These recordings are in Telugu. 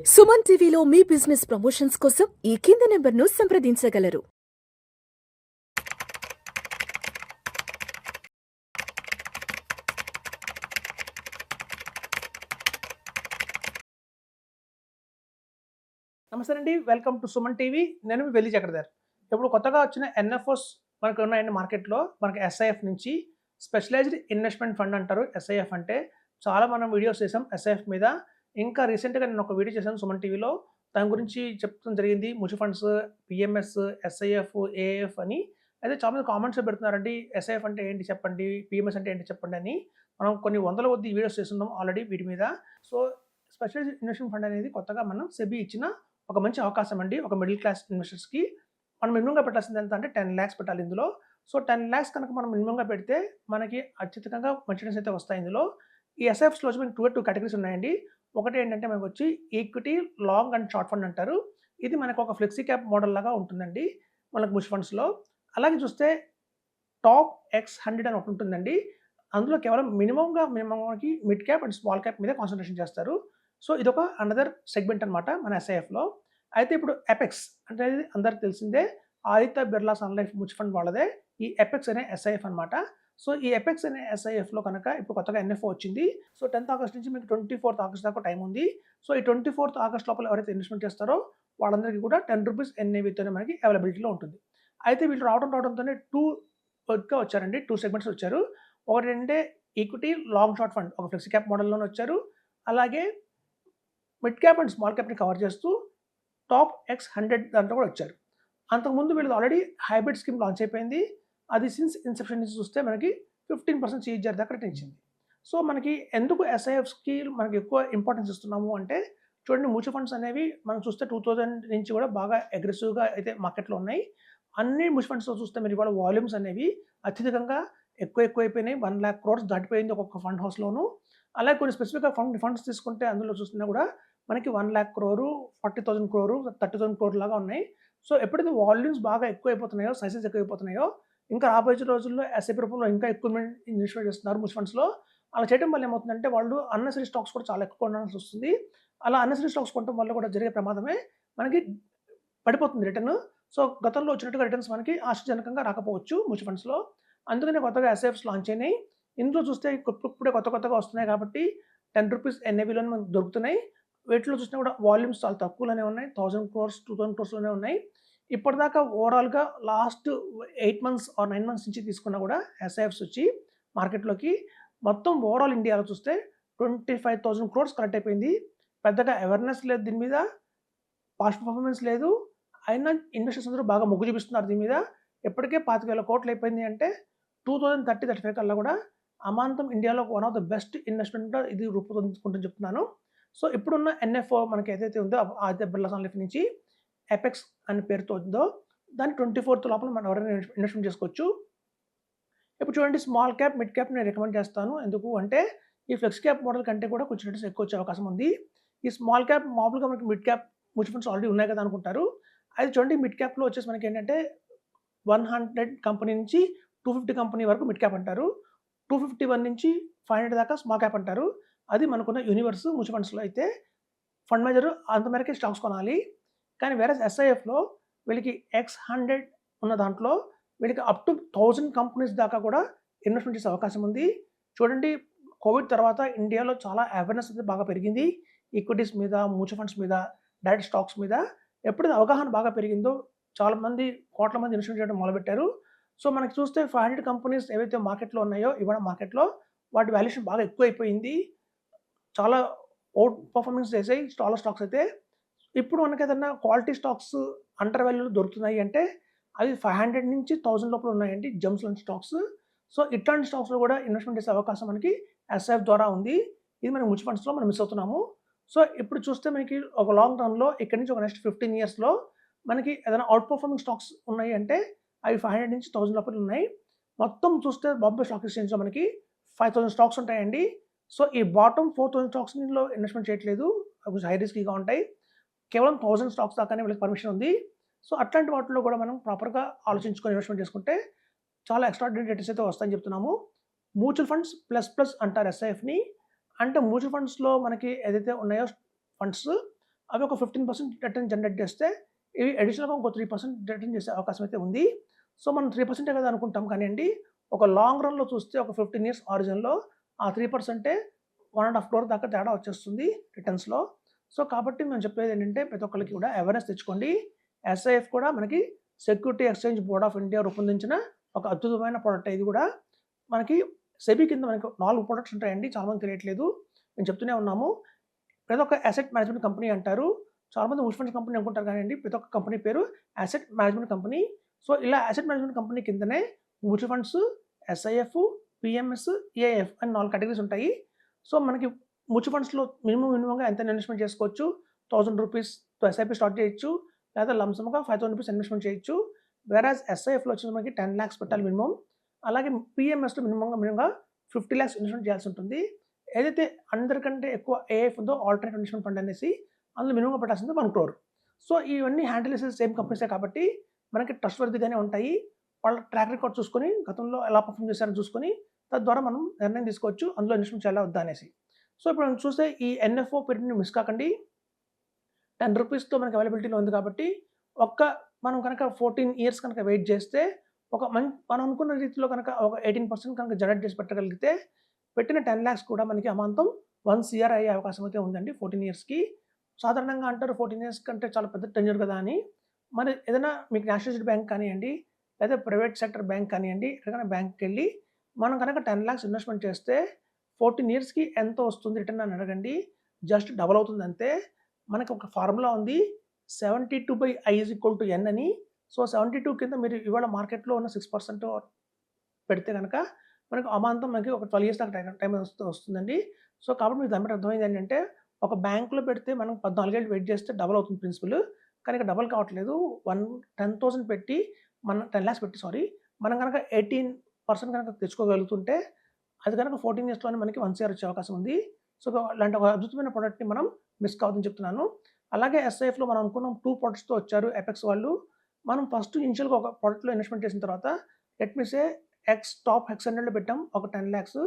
సుమన్ టీవీలో మీ బిజినెస్ ప్రమోషన్స్ కోసం ఈ కింది నెంబర్ను సంప్రదించగలరు. నమస్తే అండి. Welcome to Suman TV. నేను మీ వెల్లి చక్రధర్. ఇప్పుడు కొత్తగా వచ్చిన ఎన్ఎఫ్ఓస్ మనకు ఉన్నాయండి మార్కెట్‌లో. మనకి ఎస్ఐఎఫ్ నుంచి స్పెషలైజ్డ్ ఇన్వెస్ట్‌మెంట్ ఫండ్ అంటారు. ఎస్ఐఎఫ్ అంటే చాలా మనం వీడియోస్ చేసాం ఎస్ఐఎఫ్ మీద. ఇంకా రీసెంట్‌గా నేను ఒక వీడియో చేశాను సుమన్ టీవీలో. దాని గురించి చెప్పడం జరిగింది. Mutual funds, PMS, SIF, AF అని. అయితే చాలామంది కామెంట్స్‌లో పెడుతున్నారండి. ఎస్ఐఎఫ్ అంటే ఏంటి చెప్పండి? పీఎంఎస్ అంటే ఏంటి చెప్పండి అని. మనం కొన్ని వందల కొద్దీ వీడియోస్ చేస్తున్నాం ఆల్రెడీ వీటి మీద. సో స్పెషలైజ్డ్ ఇన్వెస్ట్‌మెంట్ ఫండ్ అనేది కొత్తగా మనం సెబీ ఇచ్చిన ఒక మంచి అవకాశం అండి. ఒక మిడిల్ క్లాస్ ఇన్వెస్టర్స్‌కి మనం మినిమమ్‌గా పెట్టాల్సింది ఎంత అంటే 10 లాక్స్ పెట్టాలి ఇందులో. సో 10 లాక్స్ కనుక మనం మినిమమ్‌గా పెడితే మనకి అత్యధికంగా మంచి రిటర్న్స్ అయితే వస్తాయి ఇందులో. ఈ ఎస్ఐఎఫ్స్‌లో వచ్చి మనకి 2 కేటగరీస్ ఉన్నాయండి. ఒకటి ఏంటంటే మనకొచ్చి equity, long and short fund అంటారు. ఇది మనకు ఒక ఫ్లెక్సీ క్యాప్ మోడల్ లాగా ఉంటుందండి మనకు మ్యూచువల్ ఫండ్స్‌లో. అలాగే చూస్తే టాప్ ఎక్స్ 100 అని ఒకటి ఉంటుందండి. అందులో కేవలం మినిమమ్‌కి mid cap and small cap మీద కాన్సంట్రేషన్ చేస్తారు. సో ఇదొక అనదర్ సెగ్మెంట్ అనమాట మన ఎస్ఐఎఫ్‌లో. అయితే ఇప్పుడు ఎపెక్స్ అంటే అందరికి తెలిసిందే. Aditya Birla Sun Life mutual fund వాళ్ళదే ఈ ఎపెక్స్ అనే ఎస్ఐఎఫ్ అనమాట. సో ఈ ఎపెక్స్ అనే ఎస్ఐఎఫ్‌లో కనుక ఇప్పుడు కొత్తగా ఎన్ఎఫ్ఓ వచ్చింది. సో 10థ్ ఆగస్ట్ నుంచి మీకు 24థ్ ఆగస్ట్ దాకా టైం ఉంది. సో ఈ 24థ్ ఆగస్ట్ లోపల ఎవరైతే ఇన్వెస్ట్‌మెంట్ చేస్తారో వాళ్ళందరికీ కూడా రూ. 10 ఎన్ఏవితోనే మనకి అవైలబిలిటీలో ఉంటుంది. అయితే వీళ్ళు రావడంతోనే 2 వచ్చారండి. 2 సెగ్మెంట్స్ వచ్చారు. ఒకటేంటంటే ఈక్విటీ, లాంగ్ షార్ట్ ఫండ్ ఒక ఫ్లెక్సీ క్యాప్ మోడల్‌లోనే వచ్చారు. అలాగే మిడ్ క్యాప్ అండ్ స్మాల్ క్యాప్‌ని కవర్ చేస్తూ టాప్ ఎక్స్ 100 దాంట్లో కూడా వచ్చారు. అంతకుముందు వీళ్ళది ఆల్రెడీ హైబ్రిడ్ స్కీమ్ లాంచ్ అయిపోయింది. అది సిన్స్ ఇన్సెప్షన్ నుంచి చూస్తే మనకి 15% సీజర్ దాకా రిటర్న్ ఇచ్చింది. సో మనకి ఎందుకు ఎస్ఐఎఫ్స్‌కి మనకి ఎక్కువ ఇంపార్టెన్స్ ఇస్తున్నాము అంటే చూడండి మ్యూచువల్ ఫండ్స్ అనేవి మనం చూస్తే 2000 నుంచి కూడా బాగా అగ్రెసివ్‌గా అయితే మార్కెట్‌లో ఉన్నాయి. అన్ని మ్యూచువల్ ఫండ్స్‌లో చూస్తే మీరు ఇవాళ వాల్యూమ్స్ అనేవి అత్యధికంగా ఎక్కువైపోయినాయి. 1,00,000 క్రోర్స్ దాటిపోయింది ఒక్కొక్క ఫండ్ హౌస్‌లోను. అలాగే కొన్ని స్పెసిఫిక్‌గా ఫండ్స్ తీసుకుంటే అందులో చూస్తున్నా కూడా మనకి 1,00,000 క్రోరు, 40,000 క్రోరు, 30,000 క్రోర్ లాగా ఉన్నాయి. సో ఎప్పుడైతే వాల్యూమ్స్ బాగా ఎక్కువైపోతున్నాయో, సైజెస్ ఎక్కువైపోతున్నాయో, ఇంకా రాబోయే రోజుల్లో ఎస్ఐపి రూపంలో ఇంకా ఎక్కువ ఇన్వెస్ట్ చేస్తున్నారు మ్యూచువల్ ఫండ్స్‌లో. అలా చేయడం వల్ల ఏమవుతుందంటే వాళ్ళు అన్నెసరీ స్టాక్స్ కూడా చాలా ఎక్కువ కొనాల్సి వస్తుంది. అలా అన్నెసరీ స్టాక్స్ కొనడం వల్ల కూడా జరిగే ప్రమాదమే మనకి పడిపోతుంది రిటర్న్. సో గతంలో వచ్చినట్టుగా రిటర్న్స్ మనకి ఆశాజనకంగా రాకపోవచ్చు మ్యూచువల్ ఫండ్స్‌లో. అందుకనే కొత్తగా ఎస్ఐఎఫ్స్ లాంచ్ అయినాయి. ఇందులో చూస్తే ఇప్పుడే కొత్తగా వస్తున్నాయి కాబట్టి రూ. 10 ఎన్ఏవిలోనే మనకు దొరుకుతున్నాయి. వీటిలో చూసినా కూడా వాల్యూమ్స్ చాలా తక్కువలోనే ఉన్నాయి. 1000 క్రోర్స్, 2000 క్రోర్స్‌లోనే ఉన్నాయి. ఇప్పటిదాకా ఓవరాల్‌గా లాస్ట్ 8 మంత్స్ ఆర్ 9 మంత్స్ నుంచి తీసుకున్నా కూడా ఎస్ఐఎఫ్స్ వచ్చి మార్కెట్‌లోకి మొత్తం ఓవరాల్ ఇండియాలో చూస్తే 25,000 క్రోర్స్ కలెక్ట్ అయిపోయింది. పెద్దగా అవేర్‌నెస్ లేదు దీని మీద. పాస్ట్ పర్ఫార్మెన్స్ లేదు. అయినా ఇన్వెస్టర్స్ అందరూ బాగా మొగ్గు చూపిస్తున్నారు దీని మీద. ఇప్పటికే 25,000 కోట్లు అయిపోయింది అంటే 2030, 35 కల్లా కూడా అమాంతం ఇండియాలో వన్ ఆఫ్ ద బెస్ట్ ఇన్వెస్ట్‌మెంట్‌గా ఇది రూపుదిద్దుకుంటుందని చెప్తున్నాను. సో ఇప్పుడున్న ఎన్ఎఫ్ఓ మనకి ఏదైతే ఉందో ఆదిత్య బిర్లా సన్ లైఫ్ నుంచి ఎపెక్స్ అనే పేరుతో ఉందో దాన్ని 24థ్ లోపల మనం ఎవరైనా ఇన్వెస్ట్‌మెంట్ చేసుకోవచ్చు. ఇప్పుడు చూడండి స్మాల్ క్యాప్, మిడ్ క్యాప్ నేను రికమెండ్ చేస్తాను. ఎందుకు అంటే ఈ ఫ్లెక్స్ క్యాప్ మోడల్ కంటే కూడా కొంచెం రిటర్న్స్ ఎక్కువ వచ్చే అవకాశం ఉంది. ఈ స్మాల్ క్యాప్ మామూలుగా మనకి mid cap mutual funds already ఉన్నాయి కదా అనుకుంటారు. అయితే చూడండి మిడ్ క్యాప్‌లో వచ్చేసి మనకేంటంటే 100 కంపెనీ నుంచి 250 కంపెనీ వరకు మిడ్ క్యాప్ అంటారు. 251 నుంచి 500 దాకా స్మాల్ క్యాప్ అంటారు. అది మనకున్న యూనివర్స్ మ్యూచువల్ ఫండ్స్‌లో అయితే ఫండ్ మేనేజర్ అంత మేరకే స్టాక్స్ కొనాలి. కానీ వేరేస్ ఎస్ఐఎఫ్‌లో వీళ్ళకి ఎక్స్ 100 ఉన్న దాంట్లో వీళ్ళకి అప్ టు 1000 కంపెనీస్ దాకా కూడా ఇన్వెస్ట్‌మెంట్ చేసే అవకాశం ఉంది. చూడండి కోవిడ్ తర్వాత ఇండియాలో చాలా అవేర్‌నెస్ అయితే బాగా పెరిగింది. ఈక్విటీస్ మీద, మ్యూచువల్ ఫండ్స్ మీద, డైరెక్ట్ స్టాక్స్ మీద. ఎప్పుడైతే అవగాహన బాగా పెరిగిందో చాలా మంది కోట్ల మంది ఇన్వెస్ట్‌మెంట్ చేయడం మొదలుపెట్టారు. సో మనకి చూస్తే 500 కంపెనీస్ ఏవైతే మార్కెట్‌లో ఉన్నాయో ఇవాళ మార్కెట్‌లో వాటి వాల్యుయేషన్ బాగా ఎక్కువైపోయింది. చాలా ఔట్ పర్ఫార్మెన్స్ చేసాయి చాలా స్టాక్స్ అయితే. ఇప్పుడు మనకేదన్నా క్వాలిటీ స్టాక్స్ అండర్ వాల్యూలో దొరుకుతున్నాయి అంటే అవి 500 నుంచి 1000 లోపల ఉన్నాయండి జెమ్స్ లాంటి స్టాక్స్. సో ఇట్లాంటి స్టాక్స్‌లో కూడా ఇన్వెస్ట్‌మెంట్ చేసే అవకాశం మనకి ఎస్ఐఎఫ్ ద్వారా ఉంది. ఇది మనం మ్యూచువల్ ఫండ్స్‌లో మనం మిస్ అవుతున్నాము. సో ఇప్పుడు చూస్తే మనకి ఒక లాంగ్ రన్‌లో ఇక్కడి నుంచి ఒక నెక్స్ట్ 15 ఇయర్స్‌లో మనకి ఏదైనా ఔట్ పర్ఫార్మింగ్ స్టాక్స్ ఉన్నాయి అంటే అవి 500 నుంచి 1000 లోపల ఉన్నాయి. మొత్తం చూస్తే బాంబే స్టాక్ ఎక్స్‌చేంజ్‌లో మనకి 5000 స్టాక్స్ ఉంటాయండి. సో ఈ బాటమ్ 4000 స్టాక్స్ ఇందులో ఇన్వెస్ట్‌మెంట్ చేయట్లేదు. అవి కొంచెం హై రిస్కీగా ఉంటాయి. కేవలం 1000 స్టాక్స్ దాకానే వీళ్ళకి పర్మిషన్ ఉంది. సో అట్లాంటి వాటిలో కూడా మనం ప్రాపర్‌గా ఆలోచించుకొని ఇన్వెస్ట్‌మెంట్ చేసుకుంటే చాలా ఎక్స్ట్రార్డినరీ రిటర్న్స్ అయితే వస్తాయని చెప్తున్నాము. మ్యూచువల్ ఫండ్స్ ప్లస్ అంటారు ఎస్ఐఎఫ్‌ని. అంటే మ్యూచువల్ ఫండ్స్‌లో మనకి ఏదైతే ఉన్నాయో ఫండ్స్ అవి ఒక 15% రిటర్న్ జనరేట్ చేస్తే ఇవి అడిషనల్‌గా ఇంకో 3% రిటర్న్ చేసే అవకాశం అయితే ఉంది. సో, మనం 3% కదా అనుకుంటాం కానియండి, ఒక లాంగ్ రన్‌లో చూస్తే ఒక 15 ఇయర్స్ ఆరిజిన్‌లో ఆ 3% 1.5 crore దాకా తేడా వచ్చేస్తుంది రిటర్న్స్‌లో. సో, కాబట్టి మేము చెప్పేదేంటంటే ప్రతి ఒక్కళ్ళకి కూడా అవేర్‌నెస్ తెచ్చుకోండి. ఎస్ఐఎఫ్ కూడా మనకి security exchange board of India రూపొందించిన ఒక అద్భుతమైన ప్రొడక్ట్ ఇది కూడా. మనకి సెబీ కింద మనకు 4 ప్రొడక్ట్స్ ఉంటాయండి. చాలామందికి తెలియట్లేదు. మేము చెప్తూనే ఉన్నాము. ప్రతి ఒక్క అసెట్ మేనేజ్మెంట్ కంపెనీ అంటారు. చాలామంది మ్యూచువల్ ఫండ్స్ కంపెనీ అనుకుంటారు కానియండి, ప్రతి ఒక్క కంపెనీ పేరు అసెట్ మేనేజ్మెంట్ కంపెనీ. సో, ఇలా అసెట్ మేనేజ్మెంట్ కంపెనీ కిందనే mutual funds, SIF, PMS, AIF అని 4 కేటగిరీస్ ఉంటాయి. సో, మనకి మ్యూచువల్ ఫండ్స్‌లో మినిమమ్‌గా ఎంత ఇన్వెస్ట్‌మెంట్ చేసుకోవచ్చు. ₹1000తో ఎస్ఐపి స్టార్ట్ చేయొచ్చు. లేదా లంసమ్‌గా ₹5000 ఇన్వెస్ట్‌మెంట్ చేయొచ్చు. వేరాజ్ ఎస్ఐఎఫ్‌లో వచ్చేసి మనకి 10 లాక్స్ పెట్టాలి మినిమమ్. అలాగే పిఎంఎస్‌లో మినిమంగా 50 లాక్స్ ఇన్వెస్ట్‌మెంట్ చేయాల్సి ఉంటుంది. ఏదైతే అందరికంటే ఎక్కువ ఏఐఎఫ్ ఉందో ఆల్టర్నేట్ ఇన్వెస్ట్‌మెంట్ ఫండ్ అనేసి అందులో మినిమంగా పెట్టాల్సింది 1 crore. సో, ఇవన్నీ హ్యాండిల్ చేసేది సేమ్ కంపెనీసే కాబట్టి మనకి ట్రస్ట్ వర్తీగానే ఉంటాయి. వాళ్ళ ట్రాక్ రికార్డ్ చూసుకొని గతంలో ఎలా పర్ఫార్మ్ చేశారని చూసుకొని తద్వారా మనం నిర్ణయం తీసుకోవచ్చు అందులో ఇన్వెస్ట్‌మెంట్ చేయాలా వద్దా అనేసి. సో, ఇప్పుడు మనం చూస్తే ఈ ఎన్ఎఫ్ఓ పీరియడ్‌ని మిస్ కాకండి. ₹10తో మనకి అవైలబిలిటీలో ఉంది కాబట్టి మనం కనుక 14 ఇయర్స్ కనుక వెయిట్ చేస్తే మనం అనుకున్న రీతిలో కనుక ఒక 18% కనుక జనరేట్ చేసి పెట్టగలిగితే పెట్టిన 10 లాక్స్ కూడా మనకి అమాంతం 1 CR అయ్యే అవకాశం అయితే ఉందండి 14 ఇయర్స్‌కి. సాధారణంగా అంటారు 14 ఇయర్స్ కంటే చాలా పెద్ద టెన్యూర్ కదా అని. మరి ఏదైనా మీకు నేషనలైజ్డ్ బ్యాంక్ కానియండి, లేదా ప్రైవేట్ సెక్టర్ బ్యాంక్ కానియండి, ఎక్కడికైనా బ్యాంక్‌కెళ్ళి మనం కనుక 10 లాక్స్ ఇన్వెస్ట్‌మెంట్ చేస్తే 14 ఇయర్స్‌కి ఎంత వస్తుంది రిటర్న్ అని అడగండి. జస్ట్ డబుల్ అవుతుంది అంతే. మనకి ఒక ఫార్ములా ఉంది. 72/I = N అని. సో, 72 కింద మీరు ఇవాళ మార్కెట్‌లో ఉన్న 6% పెడితే గనక మనకు అమాంతం మనకి ఒక 12 ఇయర్స్ దాకా టైం వస్తుందండి. సో, కాబట్టి మీకు దాన్ని బట్టి అర్థమైంది ఏంటంటే ఒక బ్యాంక్‌లో పెడితే మనం 14 ఏళ్ళు వెయిట్ చేస్తే డబుల్ అవుతుంది ప్రిన్సిపల్. కానీ ఇక్కడ డబుల్ కావట్లేదు. 10,000 పెట్టి 10 లాక్స్ పెట్టి మనం గనక 18% గనక తెచ్చుకోగలుగుతుంటే అది గనక 14 ఇయర్స్‌లోనే మనకి 1 CR వచ్చే అవకాశం ఉంది. సో, ఇలాంటి ఒక అద్భుతమైన ప్రొడక్ట్‌ని మనం మిస్ కావద్దని చెప్తున్నాను. అలాగే ఎస్ఐఎఫ్‌లో మనం అనుకున్నాం 2 ప్రొడక్ట్స్‌తో వచ్చారు ఎపెక్స్ వాళ్ళు. మనం ఫస్ట్ ఇనిషియల్‌గా ఒక ప్రొడక్ట్‌లో ఇన్వెస్ట్‌మెంట్ చేసిన తర్వాత లెట్ మీ సే టాప్ హెక్స్ 100లో పెట్టాం ఒక 10 లాక్స్.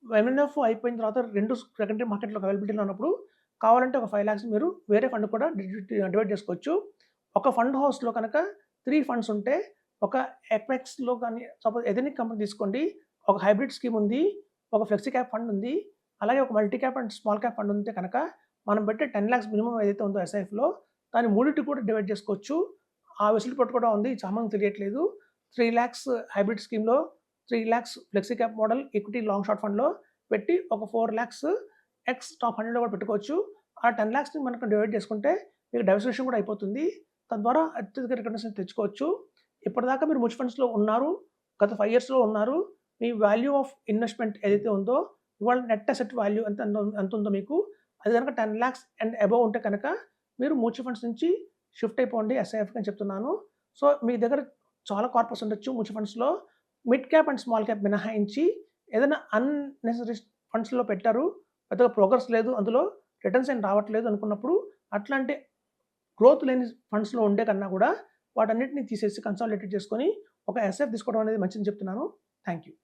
ఎంఎన్ఎఫ్ అయిపోయిన తర్వాత 2 సెకండరీ మార్కెట్‌లో అవైలబిలిటీలో ఉన్నప్పుడు కావాలంటే ఒక 5 లాక్స్ మీరు వేరే ఫండ్ కూడా డివైడ్ చేసుకోవచ్చు. ఒక ఫండ్ హౌస్‌లో కనుక 3 ఫండ్స్ ఉంటే ఒక ఎపెక్స్‌లో గాని సపోజ్ ఎథెనిక్ కంపెనీ తీసుకోండి. ఒక హైబ్రిడ్ స్కీమ్ ఉంది. ఒక ఫ్లెక్సీ క్యాప్ ఫండ్ ఉంది. అలాగే ఒక multi cap and small cap fund ఉంటే కనుక మనం పెట్టే 10 లాక్స్ మినిమమ్ ఏదైతే ఉందో ఎస్ఐఎఫ్‌లో దాన్ని మూడిటికి కూడా డివైడ్ చేసుకోవచ్చు. ఆ వెసులుబాటు కూడా ఉంది. చాలా మందికి తెలియట్లేదు. 3 లాక్స్ హైబ్రిడ్ స్కీమ్‌లో, 3 lakhs flexi cap model equity long short ఫండ్‌లో పెట్టి ఒక 4 లాక్స్ టాప్ 100లో కూడా పెట్టుకోవచ్చు. ఆ 10 లాక్స్‌ని మనకు డివైడ్ చేసుకుంటే మీకు డైవర్సిఫికేషన్ కూడా అయిపోతుంది. తద్వారా అత్యధిక రిటర్న్స్ తెచ్చుకోవచ్చు. ఇప్పటిదాకా మీరు మ్యూచువల్ ఫండ్స్‌లో ఉన్నారు. గత 5 ఇయర్స్‌లో ఉన్నారు. మీ వాల్యూ ఆఫ్ ఇన్వెస్ట్‌మెంట్ ఏదైతే ఉందో ఇవాళ నెట్ అసెట్ వాల్యూ ఎంతుందో మీకు అది గనక 10 లాక్స్ అండ్ అబోవ్ ఉంటే కనుక మీరు మ్యూచువల్ ఫండ్స్ నుంచి షిఫ్ట్ అయిపోండి ఎస్ఐఎఫ్‌కి అని చెప్తున్నాను. సో, మీ దగ్గర చాలా కార్పొరేట్స్ ఉండొచ్చు మ్యూచువల్ ఫండ్స్‌లో. Mid cap and small cap మినహాయించి ఏదైనా అన్నెసెసరీ ఫండ్స్‌లో పెట్టారు. పెద్దగా ప్రోగ్రెస్ లేదు. అందులో రిటర్న్స్ ఏం రావట్లేదు అనుకున్నప్పుడు అట్లాంటి గ్రోత్ లేని ఫండ్స్‌లో ఉండే కన్నా కూడా వాటన్నిటిని తీసేసి కన్సాలిడేటెడ్ చేసుకొని ఒక ఎస్ఐఎఫ్ తీసుకోవడం అనేది మంచిదని చెప్తున్నాను. Thank you.